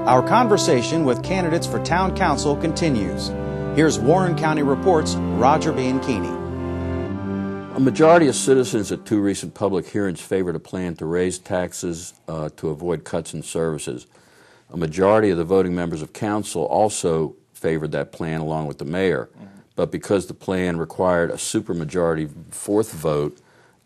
Our conversation with candidates for town council continues. Here's Warren County Report's Roger Bianchini. A majority of citizens at two recent public hearings favored a plan to raise taxes to avoid cuts in services. A majority of the voting members of council also favored that plan along with the mayor. But because the plan required a supermajority fourth vote,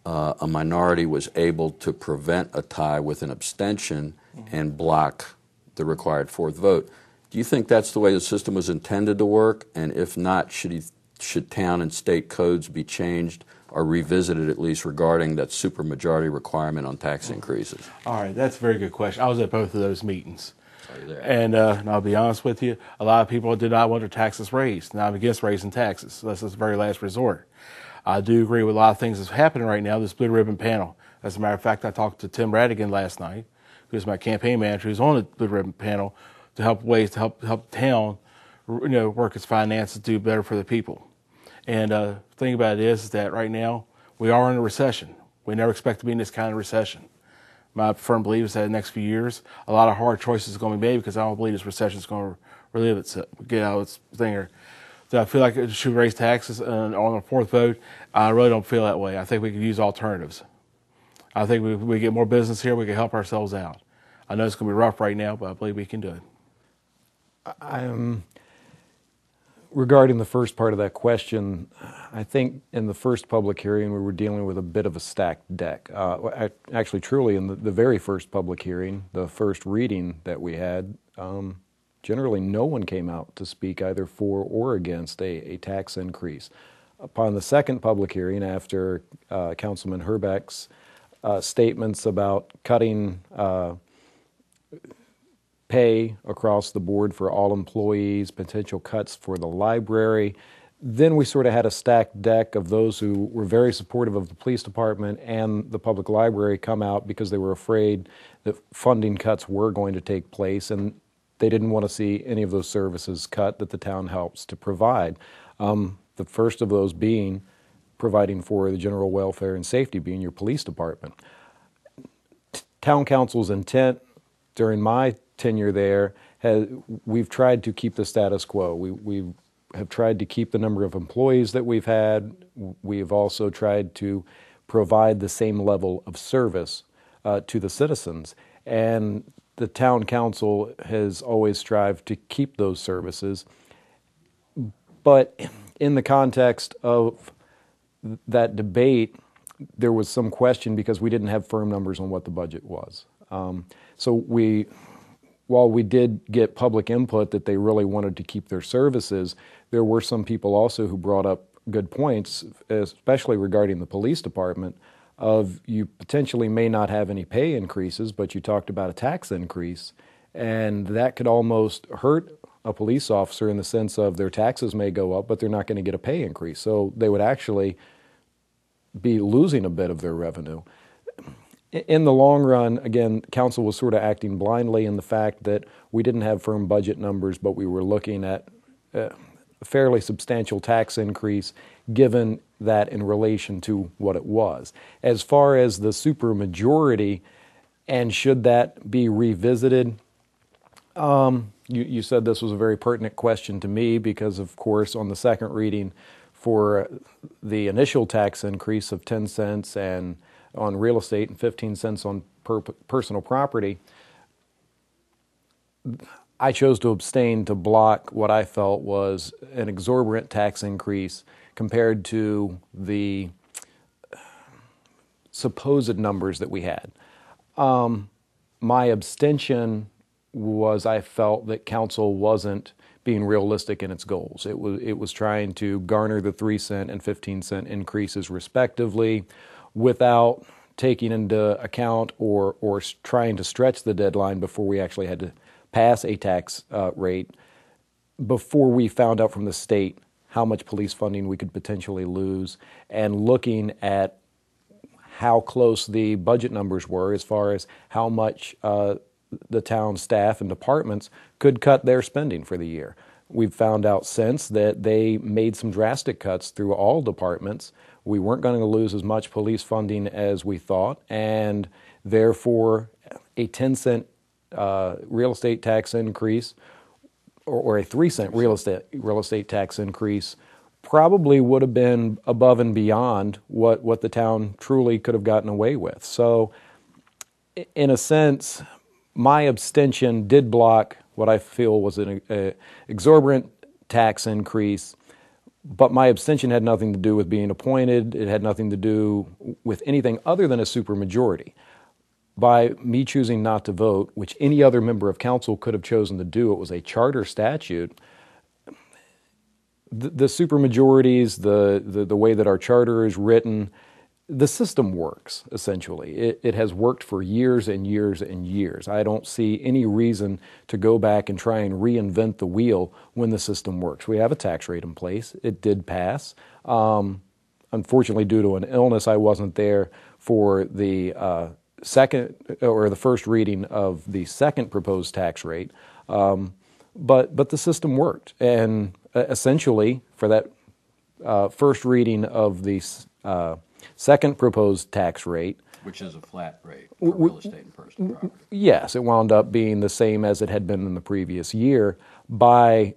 a minority was able to prevent a tie with an abstention and block the required fourth vote. Do you think that's the way the system was intended to work? And if not, should town and state codes be changed or revisited at least regarding that supermajority requirement on tax increases? All right, that's a very good question. I was at both of those meetings. And I'll be honest with you, a lot of people did not want their taxes raised. Now I'm against raising taxes. That's the very last resort. I do agree with a lot of things that's happening right now, this Blue Ribbon panel. As a matter of fact, I talked to Tim Radigan last night, who's my campaign manager, who's on the Blue Ribbon panel, to help help town, work its finances, do better for the people. And the thing about it is that right now we are in a recession. We never expect to be in this kind of recession. My firm belief is that in the next few years, a lot of hard choices are going to be made because I don't believe this recession is going to relive itself, get out of its thing. So I feel like it should raise taxes on a fourth vote. I really don't feel that way. I think we could use alternatives. I think we get more business here, we can help ourselves out. I know it's going to be rough right now, but I believe we can do it. Regarding the first part of that question, I think in the first public hearing we were dealing with a bit of a stacked deck. Actually, truly, in the very first public hearing, the first reading that we had, generally no one came out to speak either for or against a tax increase. Upon the second public hearing, after Councilman Hrbek's statements about cutting pay across the board for all employees, potential cuts for the library. Then we sort of had a stacked deck of those who were very supportive of the police department and the public library come out because they were afraid that funding cuts were going to take place and they didn't want to see any of those services cut that the town helps to provide. The first of those being providing for the general welfare and safety, being your police department. Town council's intent during my tenure there, we've tried to keep the status quo. We have tried to keep the number of employees that we've had. We have also tried to provide the same level of service to the citizens. And the town council has always strived to keep those services. But in the context of that debate, there was some question because we didn't have firm numbers on what the budget was. While we did get public input that they really wanted to keep their services, there were some people also who brought up good points, especially regarding the police department, of you potentially may not have any pay increases, but you talked about a tax increase, and that could almost hurt a police officer in the sense of their taxes may go up, but they're not going to get a pay increase. So they would actually be losing a bit of their revenue. In the long run, again, council was sort of acting blindly in the fact that we didn't have firm budget numbers, but we were looking at a fairly substantial tax increase given that in relation to what it was. As far as the supermajority and should that be revisited, you said this was a very pertinent question to me because, of course, on the second reading for the initial tax increase of 10 cents and on real estate and 15 cents on personal property, I chose to abstain to block what I felt was an exorbitant tax increase compared to the supposed numbers that we had. My abstention was I felt that council wasn't being realistic in its goals. It was trying to garner the 3 cent and 15 cent increases respectively, without taking into account or trying to stretch the deadline before we actually had to pass a tax rate, before we found out from the state how much police funding we could potentially lose, and looking at how close the budget numbers were as far as how much the town staff and departments could cut their spending for the year. We've found out since that they made some drastic cuts through all departments. We weren't going to lose as much police funding as we thought, and therefore a 10 cent real estate tax increase, or a 3-cent real estate tax increase, probably would have been above and beyond what the town truly could have gotten away with. So, in a sense, my abstention did block what I feel was an exorbitant tax increase, but my abstention had nothing to do with being appointed. It had nothing to do with anything other than a supermajority. By me choosing not to vote, which any other member of council could have chosen to do, it was a charter statute. The supermajorities, the way that our charter is written, the system works, essentially. It has worked for years and years and years. I don't see any reason to go back and try and reinvent the wheel when the system works. We have a tax rate in place. It did pass. Unfortunately, due to an illness, I wasn't there for the the first reading of the second proposed tax rate. But the system worked. And essentially, for that first reading of the second proposed tax rate, which is a flat rate for real estate and personal property. Yes, it wound up being the same as it had been in the previous year. By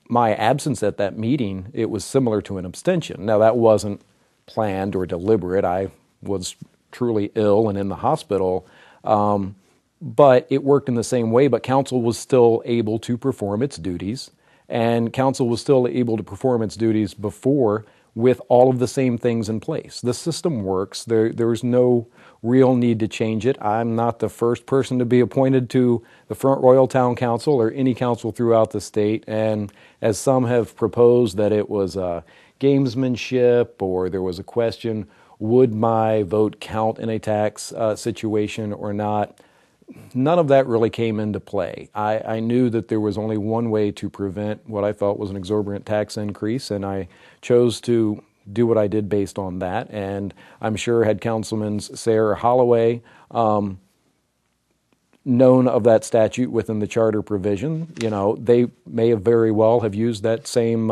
my absence at that meeting, it was similar to an abstention. Now, that wasn't planned or deliberate. I was truly ill and in the hospital, but it worked in the same way. But council was still able to perform its duties, and council was still able to perform its duties before with all of the same things in place. The system works. There's no real need to change it. I'm not the first person to be appointed to the Front Royal Town Council or any council throughout the state, and as some have proposed that it was gamesmanship, or there was a question, would my vote count in a tax situation or not? None of that really came into play. I knew that there was only one way to prevent what I thought was an exorbitant tax increase, and I chose to do what I did based on that. And I'm sure had Councilman Sarah Holloway known of that statute within the charter provision, they may have very well have used that same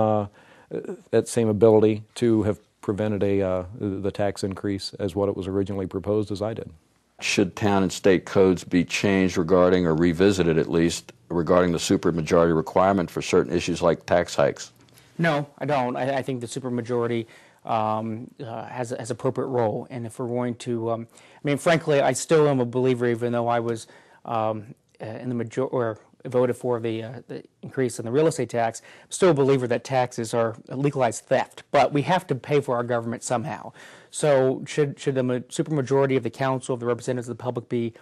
ability to have prevented the tax increase as what it was originally proposed as I did. Should town and state codes be changed regarding, or revisited at least, regarding the supermajority requirement for certain issues like tax hikes? No, I don't. I think the supermajority has appropriate role, and if we're going to, frankly, I still am a believer, even though I was in the or voted for the increase in the real estate tax, I'm still a believer that taxes are legalized theft, but we have to pay for our government somehow. So should the supermajority of the council, of the representatives of the public, be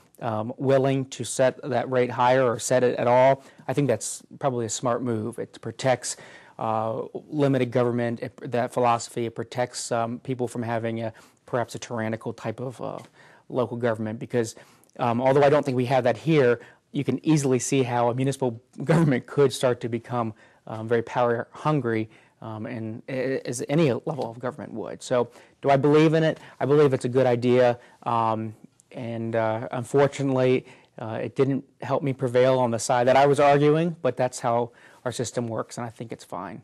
willing to set that rate higher or set it at all? I think that's probably a smart move. It protects limited government, that philosophy. It protects people from having perhaps a tyrannical type of local government, because although I don't think we have that here, you can easily see how a municipal government could start to become very power hungry, and as any level of government would. So do I believe in it? I believe it's a good idea, and unfortunately it didn't help me prevail on the side that I was arguing, but that's how our system works, and I think it's fine.